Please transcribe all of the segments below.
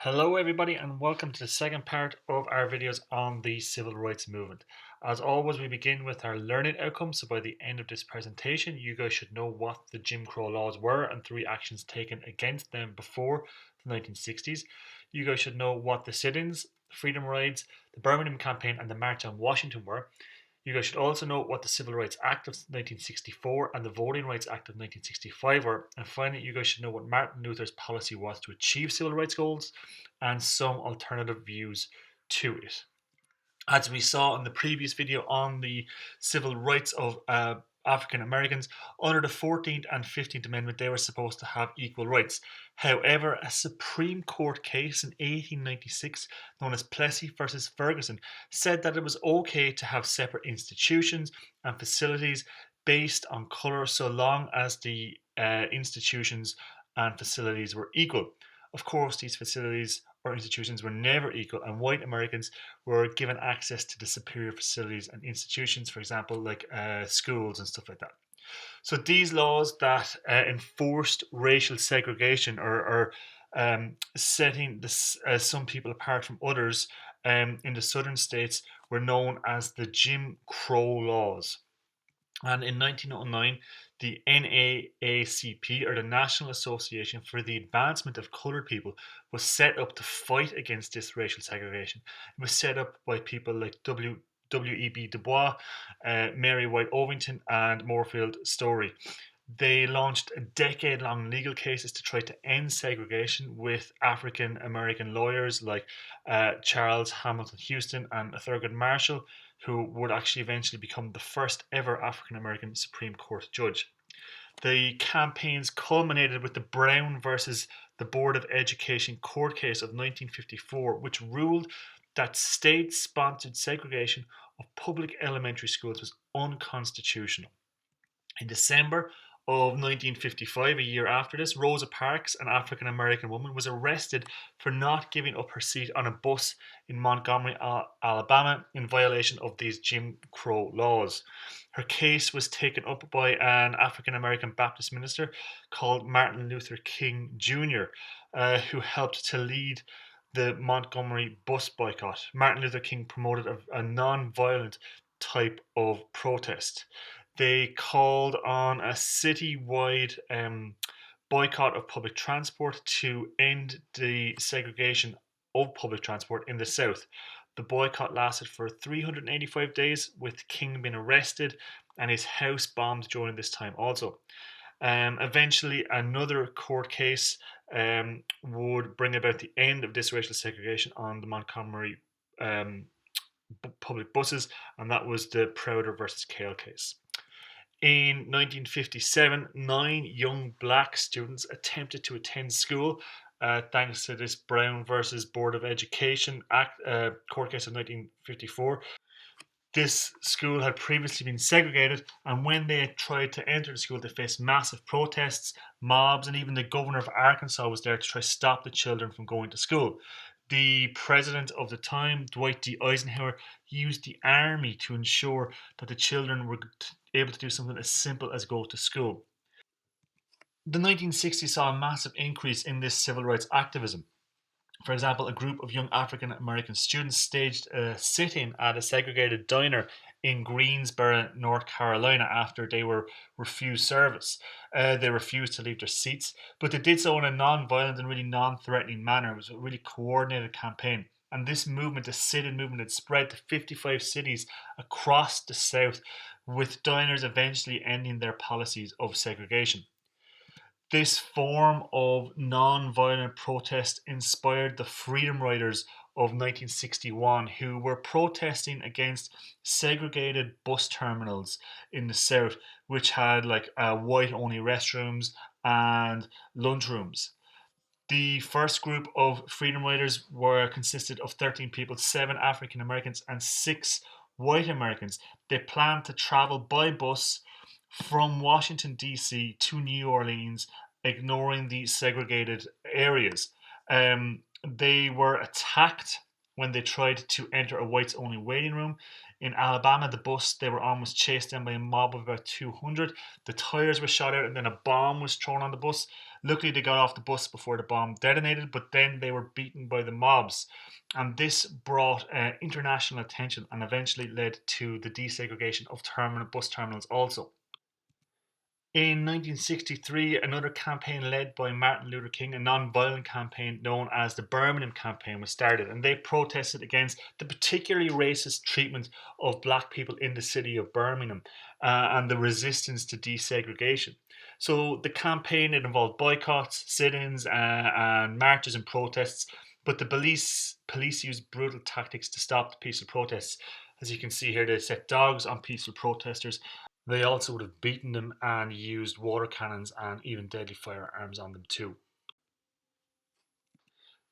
Hello everybody and welcome to the second part of our videos on the civil rights movement. As always, we begin with our learning outcomes, so by the end of this presentation you guys should know what the Jim Crow laws were and three actions taken against them before the 1960s. You guys should know what the sit-ins, freedom rides, the Birmingham Campaign and the March on Washington were. You guys should also know what the Civil Rights Act of 1964 and the Voting Rights Act of 1965 were. And finally, you guys should know what Martin Luther's policy was to achieve civil rights goals and some alternative views to it. As we saw in the previous video on the civil rights of African Americans, under the 14th and 15th Amendment, they were supposed to have equal rights. However, a Supreme Court case in 1896, known as Plessy versus Ferguson, said that it was okay to have separate institutions and facilities based on colour so long as the institutions and facilities were equal. Of course, these facilities or institutions were never equal, and white Americans were given access to the superior facilities and institutions, for example, like schools and stuff like that. So these laws that enforced racial segregation or setting some people apart from others in the southern states were known as the Jim Crow laws. And in 1909, the NAACP, or the National Association for the Advancement of Coloured People, was set up to fight against this racial segregation. It was set up by people like W.E.B. Du Bois, Mary White Ovington, and Moorfield Story. They launched decade-long legal cases to try to end segregation with African American lawyers like Charles Hamilton Houston and Thurgood Marshall, who would actually eventually become the first ever African American Supreme Court judge. The campaigns culminated with the Brown versus the Board of Education court case of 1954, which ruled that state-sponsored segregation of public elementary schools was unconstitutional. In December of 1955, a year after this, Rosa Parks, an African American woman, was arrested for not giving up her seat on a bus in Montgomery, Alabama, in violation of these Jim Crow laws. Her case was taken up by an African American Baptist minister called Martin Luther King Jr., who helped to lead the Montgomery Bus Boycott. Martin Luther King promoted a non-violent type of protest. They called on a citywide boycott of public transport to end the segregation of public transport in the South. The boycott lasted for 385 days, with King being arrested and his house bombed during this time also. Eventually, another court case would bring about the end of this racial segregation on the Montgomery public buses, and that was the Prouder versus Cale case. In 1957, 9 young black students attempted to attend school thanks to this Brown versus Board of Education court case of 1954. This school had previously been segregated, and when they tried to enter the school, they faced massive protests, mobs, and even the governor of Arkansas was there to try to stop the children from going to school. The president of the time, Dwight D. Eisenhower, used the army to ensure that the children were able to do something as simple as go to school. The 1960s saw a massive increase in this civil rights activism. For example, a group of young African American students staged a sit-in at a segregated diner in Greensboro, North Carolina, after they were refused service. They refused to leave their seats, but they did so in a non-violent and really non-threatening manner. It was a really coordinated campaign. And this movement, the sit-in movement, had spread to 55 cities across the South, with diners eventually ending their policies of segregation. This form of non-violent protest inspired the Freedom Riders of 1961, who were protesting against segregated bus terminals in the South, which had white-only restrooms and lunchrooms. The first group of Freedom Riders consisted of 13 people, 7 African Americans and 6 white Americans. They planned to travel by bus from Washington, D.C. to New Orleans, ignoring the segregated areas. They were attacked when they tried to enter a whites-only waiting room. In Alabama, the bus, they were almost chased down by a mob of about 200. The tires were shot out and then a bomb was thrown on the bus. Luckily, they got off the bus before the bomb detonated, but then they were beaten by the mobs. And this brought international attention and eventually led to the desegregation of bus terminals also. In 1963, another campaign led by Martin Luther King, a non-violent campaign known as the Birmingham Campaign, was started, and they protested against the particularly racist treatment of black people in the city of Birmingham and the resistance to desegregation. So the campaign, it involved boycotts, sit-ins, and marches and protests, but the police used brutal tactics to stop the peaceful protests. As you can see here, they set dogs on peaceful protesters. They also would have beaten them and used water cannons and even deadly firearms on them too.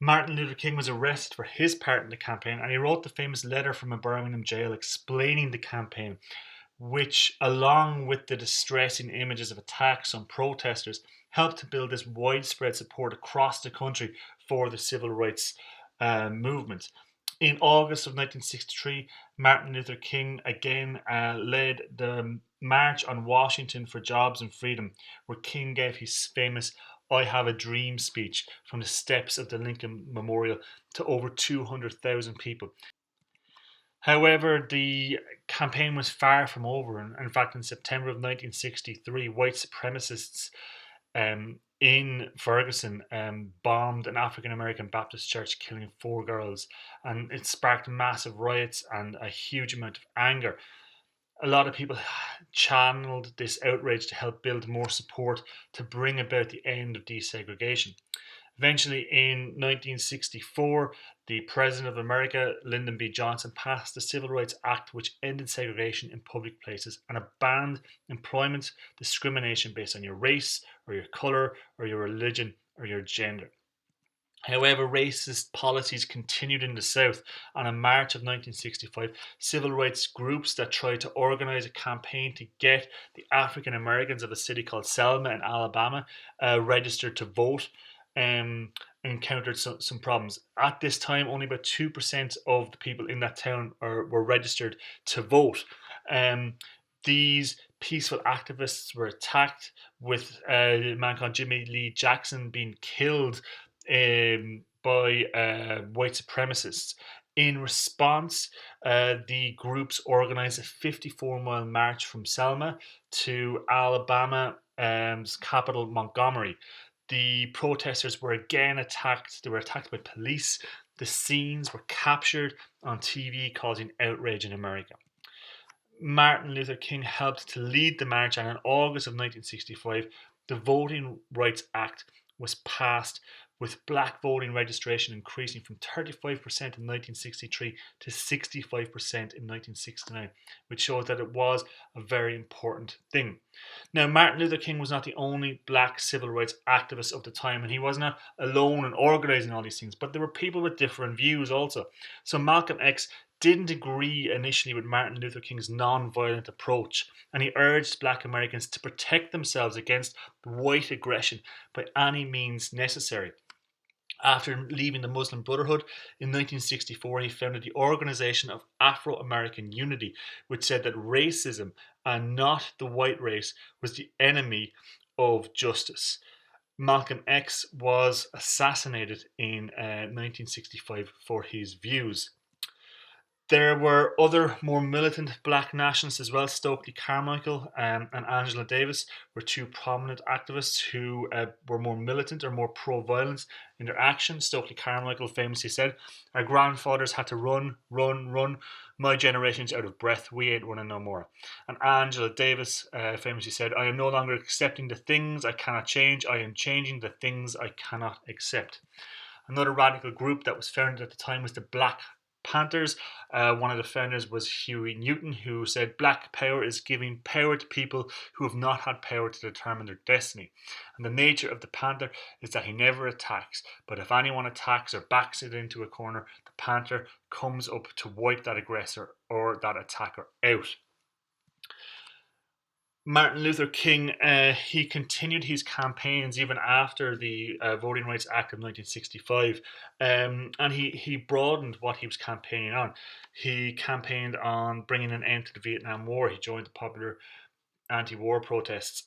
Martin Luther King was arrested for his part in the campaign, and he wrote the famous letter from a Birmingham jail explaining the campaign, which, along with the distressing images of attacks on protesters, helped to build this widespread support across the country for the civil rights movement. In August of 1963, Martin Luther King again led the March on Washington for Jobs and Freedom, where King gave his famous I Have a Dream speech from the steps of the Lincoln Memorial to over 200,000 people. However, the campaign was far from over. And in fact, in September of 1963, white supremacists in Ferguson bombed an African American Baptist church, killing 4 girls. And it sparked massive riots and a huge amount of anger. A lot of people channeled this outrage to help build more support to bring about the end of desegregation. Eventually, in 1964, the President of America, Lyndon B. Johnson, passed the Civil Rights Act, which ended segregation in public places and it banned employment discrimination based on your race or your colour or your religion or your gender. However, racist policies continued in the South, and in March of 1965, civil rights groups that tried to organise a campaign to get the African Americans of a city called Selma in Alabama registered to vote encountered some problems. At this time, only about 2% of the people in that town were registered to vote. These peaceful activists were attacked, with a man called Jimmy Lee Jackson being killed by white supremacists. In response, the groups organized a 54-mile march from Selma to Alabama's capital, Montgomery. The protesters were again attacked. They were attacked by police. The scenes were captured on TV, causing outrage in America. Martin Luther King helped to lead the march, and in August of 1965, the Voting Rights Act was passed, with black voting registration increasing from 35% in 1963 to 65% in 1969, which shows that it was a very important thing. Now, Martin Luther King was not the only black civil rights activist of the time, and he was not alone in organising all these things, but there were people with different views also. So Malcolm X didn't agree initially with Martin Luther King's non-violent approach, and he urged black Americans to protect themselves against white aggression by any means necessary. After leaving the Muslim Brotherhood in 1964, he founded the Organization of Afro-American Unity, which said that racism and not the white race was the enemy of justice. Malcolm X was assassinated in 1965 for his views. There were other more militant black nationalists as well. Stokely Carmichael and Angela Davis were 2 prominent activists who were more militant or more pro-violence in their actions. Stokely Carmichael famously said, "Our grandfathers had to run, run, run. My generation's out of breath. We ain't running no more." And Angela Davis famously said, "I am no longer accepting the things I cannot change. I am changing the things I cannot accept." Another radical group that was founded at the time was the Black Panthers. One of the founders was Huey Newton, who said black power is giving power to people who have not had power to determine their destiny. And the nature of the Panther is that he never attacks, but if anyone attacks or backs it into a corner, the Panther comes up to wipe that aggressor or that attacker out. Martin Luther King, he continued his campaigns even after the Voting Rights Act of 1965, and he broadened what he was campaigning on. He campaigned on bringing an end to the Vietnam War. He joined the popular anti-war protests.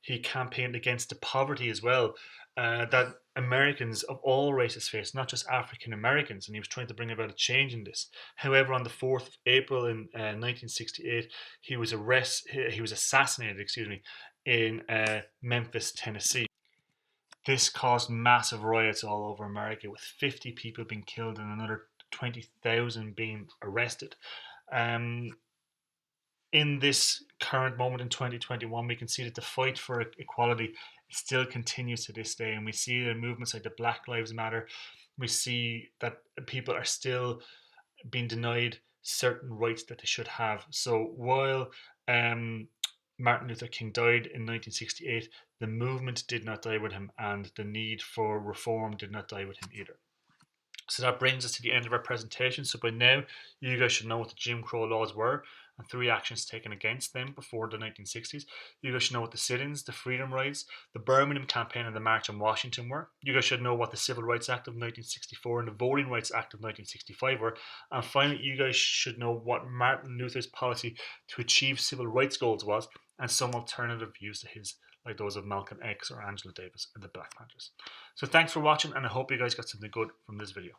He campaigned against the poverty as well that Americans of all races face, not just African Americans, and he was trying to bring about a change in this. However, on the 4th of April in 1968, he was assassinated, excuse me, in Memphis, Tennessee. This caused massive riots all over America, with 50 people being killed and another 20,000 being arrested. Um, in this current moment in 2021, we can see that the fight for equality still continues to this day, and we see the movements like the Black Lives Matter. We see that people are still being denied certain rights that they should have. So while Martin Luther King died in 1968, the movement did not die with him, and the need for reform did not die with him either. So that brings us to the end of our presentation. So by now, you guys should know what the Jim Crow laws were and 3 actions taken against them before the 1960s. You guys should know what the sit-ins, the freedom rides, the Birmingham Campaign and the March on Washington were. You guys should know what the Civil Rights Act of 1964 and the Voting Rights Act of 1965 were. And finally, you guys should know what Martin Luther's policy to achieve civil rights goals was, and some alternative views to his, like those of Malcolm X or Angela Davis and the Black Panthers. So thanks for watching, and I hope you guys got something good from this video.